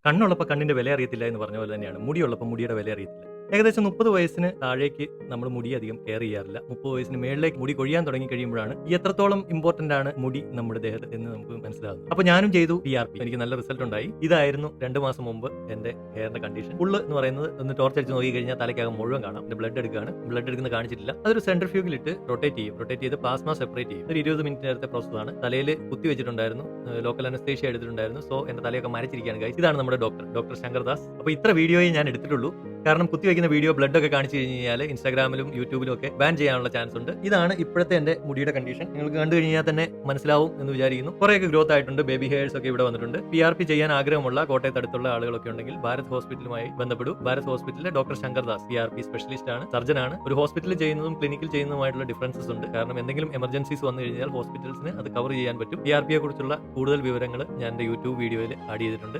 കണ്ണുള്ളപ്പോൾ കണ്ണിന്റെ വില അറിയത്തില്ല എന്ന് പറഞ്ഞ പോലെ തന്നെയാണ് മുടിയുള്ളപ്പോൾ മുടിയുടെ വില അറിയത്തില്ല. ഏകദേശം 30 വയസ്സിന് താഴേക്ക് നമ്മൾ മുടി അധികം കെയർ ചെയ്യാറില്ല. 30 വയസ്സിന് മേളിലേക്ക് മുടി കൊഴിയാൻ തുടങ്ങി കഴിയുമ്പോഴാണ് എത്രത്തോളം ഇമ്പോർട്ടന്റ് ആണ് മുടി നമ്മുടെ ദേഹത്ത് എന്ന് നമുക്ക് മനസ്സിലാകുന്നത്. അപ്പോൾ ഞാനും ചെയ്തു PRP. എനിക്ക് നല്ല റിസൾട്ട് ഉണ്ടായി. ഇതായിരുന്നു 2 മാസം മുമ്പ് എന്റെ ഹെയറിന്റെ കണ്ടീഷൻ. ഫുള്ള് എന്ന് പറയുന്നത് ഒന്ന് ടോർച്ച് അടിച്ച് നോക്കി കഴിഞ്ഞാൽ തലയ്ക്കകം മുഴുവൻ കാണാം. ബ്ലഡ് എടുക്കുകയാണ്. ബ്ലഡ് എടുക്കുന്നത് കാണിച്ചിട്ടില്ല. അതൊരു സെൻട്രിഫ്യൂഗിലിട്ട് റൊട്ടേറ്റ് ചെയ്യും. റൊട്ടേറ്റ് ചെയ്ത് പ്ലാസ്മ സെപ്പറേറ്റ് ചെയ്യും. ഒരു 20 മിനിറ്റ് നേരത്തെ പ്രോസസ്സാണ്. തലയിൽ കുത്തി വെച്ചിട്ടുണ്ടായിരുന്നു. ലോക്കൽ അനസ്തേഷ്യ എടുത്തിട്ടുണ്ടായിരുന്നു. സോ എന്റെ തലയൊക്കെ മരച്ചിരിക്കുകയാണ് ഗൈസ്. ഇതാണ് നമ്മുടെ ഡോക്ടർ ശങ്കർദാസ്. അപ്പോൾ ഇത്ര വീഡിയോയെ ഞാൻ എടുത്തിട്ടുള്ളൂ. കാരണം കുത്തിവെക്കുന്ന വീഡിയോ ബ്ലഡ് ഒക്കെ കാണിച്ചു കഴിഞ്ഞാൽ ഇൻസ്റ്റാഗ്രാമിലും യൂട്യൂബിലും ഒക്കെ ബാൻ ചെയ്യാനുള്ള ചാൻസ് ഉണ്ട്. ഇതാണ് ഇപ്പോഴത്തെ എന്റെ മുടിയുടെ കണ്ടീഷൻ. നിങ്ങൾക്ക് കണ്ടു കഴിഞ്ഞാൽ തന്നെ മനസ്സിലാവും എന്ന് വിചാരിക്കുന്നു. കുറേയൊക്കെ ഗ്രോത്ത് ആയിട്ടുണ്ട്. ബേബി ഹെയർസ് ഒക്കെ ഇവിടെ വന്നിട്ടുണ്ട്. PRP ചെയ്യാൻ ആഗ്രഹമുള്ള കോട്ടയത്ത് അടുത്തുള്ള ആളുകളൊക്കെ ഉണ്ടെങ്കിൽ ഭാരത് ഹോസ്പിറ്റലുമായി ബന്ധപ്പെടൂ. ഭാരത് ഹോസ്പിറ്റലിലെ ഡോക്ടർ ശങ്കർദാസ് PRP സ്പെഷ്യലിസ്റ്റ് ആണ്, സർജനാണ്. ഒരു ഹോസ്പിറ്റലിൽ ചെയ്യുന്നതും ക്ലിനിക്കിൽ ചെയ്യുന്നതുമായിട്ടുള്ള ഡിഫറൻസസ് ഉണ്ട്. കാരണം എന്തെങ്കിലും എമർജൻസീസ് വന്നു കഴിഞ്ഞാൽ ഹോസ്പിറ്റൽസിന് അത് കവർ ചെയ്യാൻ പറ്റും. PRP യെ കുറിച്ചുള്ള കൂടുതൽ വിവരങ്ങൾ ഞാൻ എന്റെ യൂട്യൂബ് വീഡിയോയിൽ ആഡ് ചെയ്തിട്ടുണ്ട്.